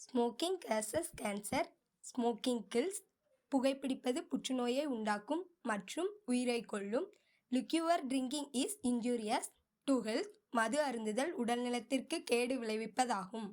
Smoking causes cancer, smoking kills, புகைப்பிடிப்பது புற்றுநோயை உண்டாக்கும் மற்றும் உயிரை கொல்லும். Liquor drinking is injurious to health. மது அருந்துதல் உடல்நலத்திற்கு கேடு விளைவிப்பதாகும்.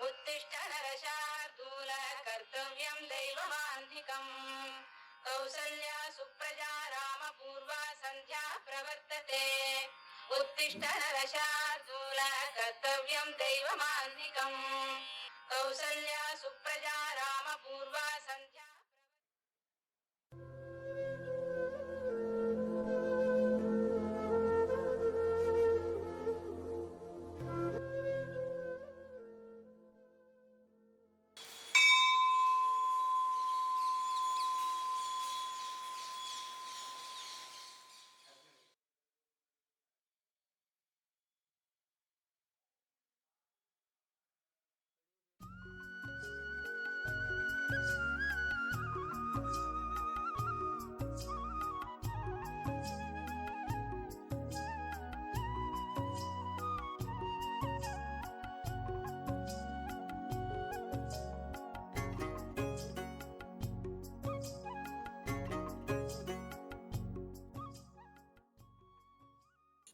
उत्तिष्ठ नरशार्दूल कर्तव्यं दैवमान्धिकम् कौसल्या सुप्रजा रामपूर्वा सन्ध्या प्रवर्तते उत्तिष्ठ नरशार्दूल कर्तव्यं दैवमान्धिकम् कौसल्या सुप्रजा रामपूर्वा सन्ध्या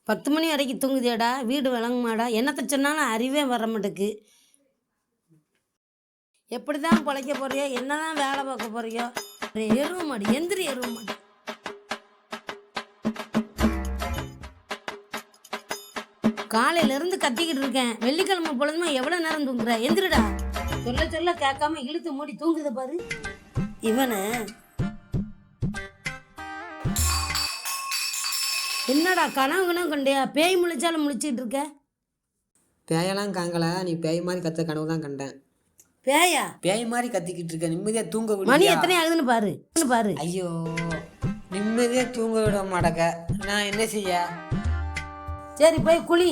பத்து மணி வரைக்கும் தூங்குதியாடா, வீடு விளங்குமாடா, என்னத்தை சொன்னாலும் அறிவே வர மாட்டேக்கு. எப்படி தான் பிழைக்க போறியோ, என்ன தான் வேலை பார்க்க போறியோ, எருவ மாடி எந்திரி எருவ மாடி. காலையிலேருந்து கத்திக்கிட்டு இருக்கேன், வெள்ளிக்கிழமை பொழுதுமா எவ்வளோ நேரம் தூங்குற? எந்திரிடா. சொல்ல சொல்ல கேட்காம இழுத்து மூடி தூங்குத பாரு இவனை. என்னடா கனவு கண்டியா? பேய் முழிச்சாலும் முழிச்சிட்டு இருக்க. பேயெல்லாம் காங்கல, நீ பேய் மாதிரி கத்த கனவு தான் கண்டேன். பேயா? பேய் மாதிரி கத்திக்கிட்டு இருக்க, நிம்மதியா தூங்க விட. மணி எத்தனை ஆகுதுன்னு பாரு. ஐயோ, நிம்மதியா தூங்க விட மாட்டக்க, நான் என்ன செய்ய? சரி போய் குளி.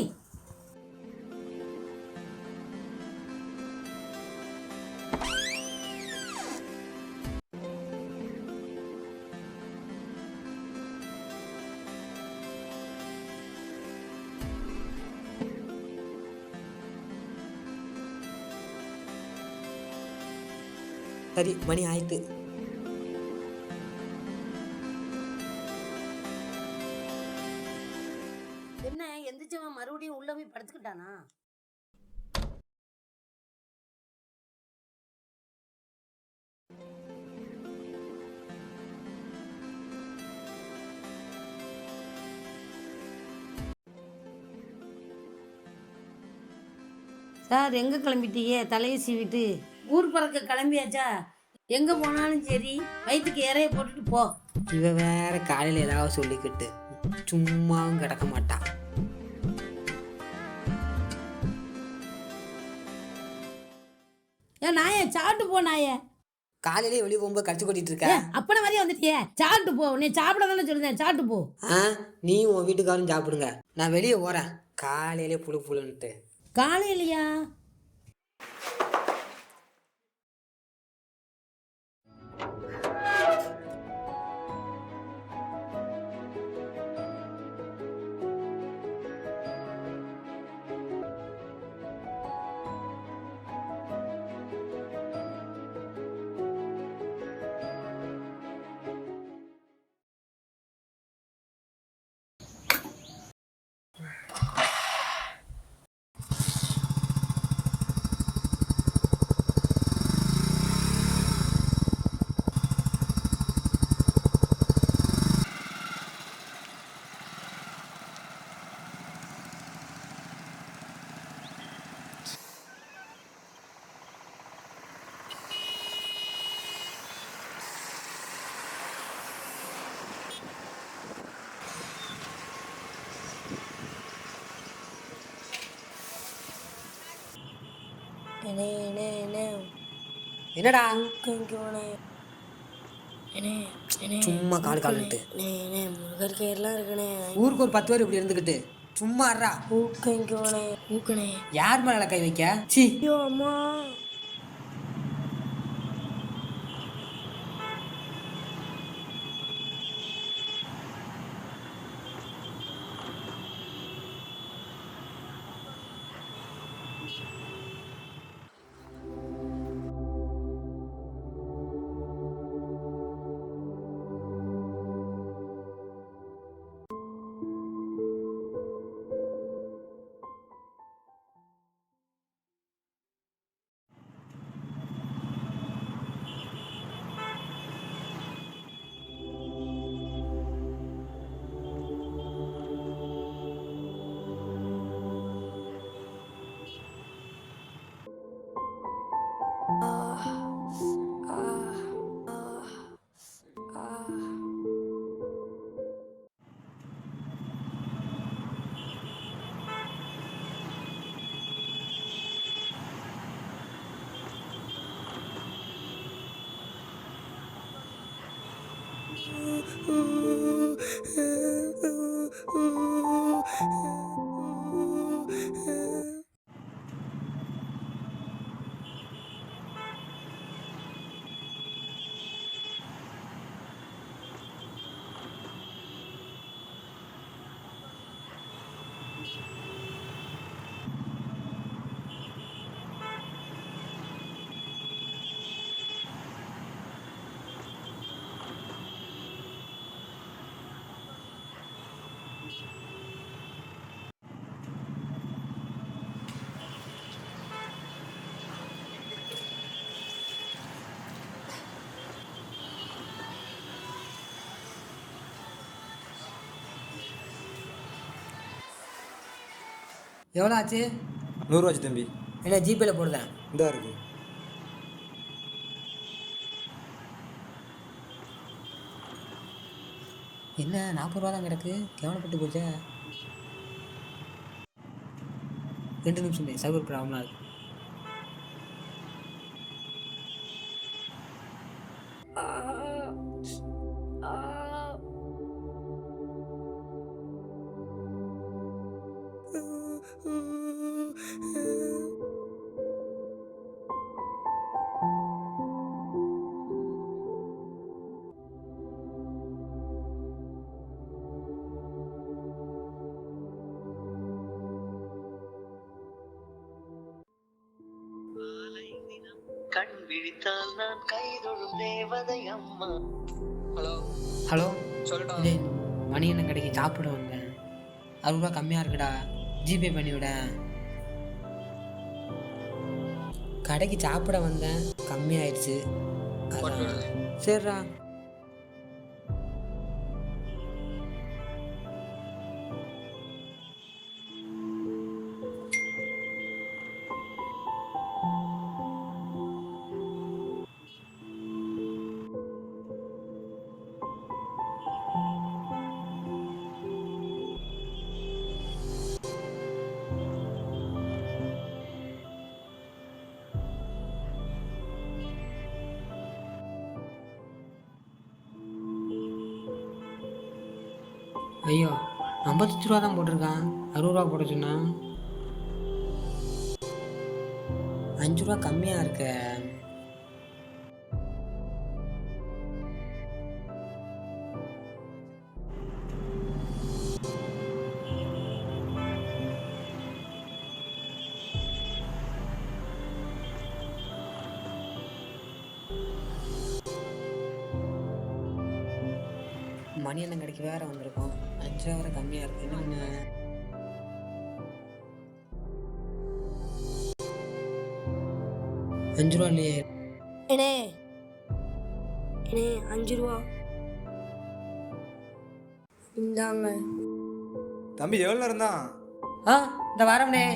சரி, மணி ஆயிட்டு. என்ன எந்திரிச்சவன் மறுபடியும் உள்ள போய் படுத்துக்கிட்டானா? சார் எங்க கிளம்பிட்டீங்க? தலையை சீவிட்டு ஊர் பறக்க கிளம்பியாச்சா? எங்க போனாலும் சரி வயிற்றுக்கு இறைய போட்டுட்டு போ. இவ வேற காலையில ஏதாவது சொல்லிக்கிட்டு சும்மாவும் கிடக்க மாட்டா. ஏன் நாயே சாப்பிட்டு போ நாயே. காலையிலே வெளியே போகும்போது கடிச்சு கொட்டிட்டு இருக்க. அப்பன மாதிரியே வந்துட்டியே, சாப்பிட்டு போ. நீ சாப்பிட தானே சொல்லுதேன், சாப்பிட்டு போ. நீ உன் வீட்டுக்காரும் சாப்பிடுங்க, நான் வெளியே போறேன். காலையிலே புழுன்ட்டு. காலையிலையா? அண்ணே அண்ணே அண்ணே என்னடா ஊக்குங்கண்ணே. அண்ணே அண்ணே சும்மா கால் ஊக்குண்ணே. கால்ட்டு அண்ணே அண்ணே முருகர் கயிறுலாம் இருக்குண்ணே. ஊருக்கு ஒரு 10 பேர் இப்படி இருந்துக்கிட்டு சும்மா இருடா. ஊக்குங்கண்ணே ஊக்குண்ணே. யார் மேல கை வைக்க? சி ஐயோ அம்மா. எவ்வளோ ஆச்சு? 100 ஆச்சு தம்பி. என்ன ஜிபேல போடுதேன். இந்தா இருக்கு. என்ன 40 ரூபா தான் கிடக்கு, கேவலப்பட்டு போச்சே. 2 நிமிஷம் சர்வர் ப்ராப்ளம் இருக்கு. கண் விழித்தால் நான் கைதொழும் தேவதை அம்மா. ஹலோ சொல்லுடா. டேய், மணி என்ன கடைக்கு சாப்பிட வந்தேன். 60 ரூபா கம்மியாக இருக்குடா, ஜிபே பண்ணிவிட. கடைக்கு சாப்பிட வந்தேன், கம்மியாயிடுச்சு. அதான். சரிடா. ஐயோ 55 ரூபா தான் போட்டிருக்கான், 60 ரூபா போட சொன்னான். 5 ரூபா கம்மியாக இருக்க. மணி அண்ணன் கடைக்கு வேற வந்திருக்கோம், 5 ரூபா வேற கம்மியாக இருக்கு. என்ன 5 ரூபா இல்லையே. அண்ணே அண்ணே 5 ரூபா இந்தாங்க. தம்பி எவ்வளோ நேரம் தான்? இந்த வாரம்னே.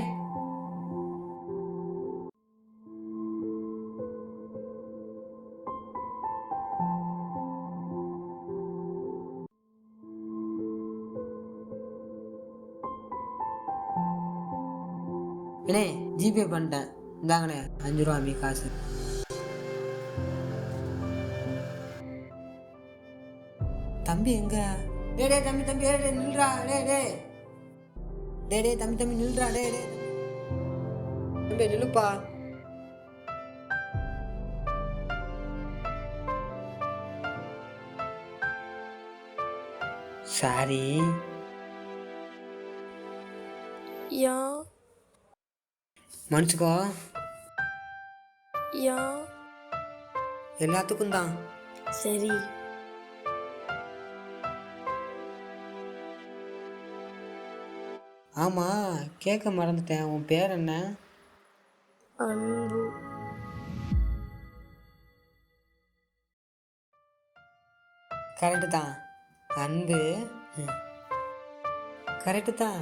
அண்ணே ஜிபே பண்ணிட்டேன், இந்தாங்கண்ணே 5 ரூபா அம்மி காசு. தம்பி எங்க? டே தம்பி தம்பி டே நில்றா. டே தம்பி நில்றா. டே தம்பி நில்லுப்பா. சாரி. யா மன்னிச்சுக்கோ. யா எல்லாத்துக்கும் தான். சரி. ஆமா கேட்க மறந்துட்டேன். உன் பேர் என்ன? அன்பு. கரெக்டு தான். அன்பு கரெக்டு தான்.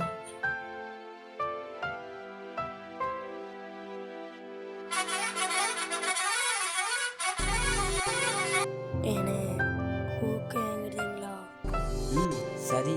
என்ன ஊக்க எங்கிறீங்களா? சரி.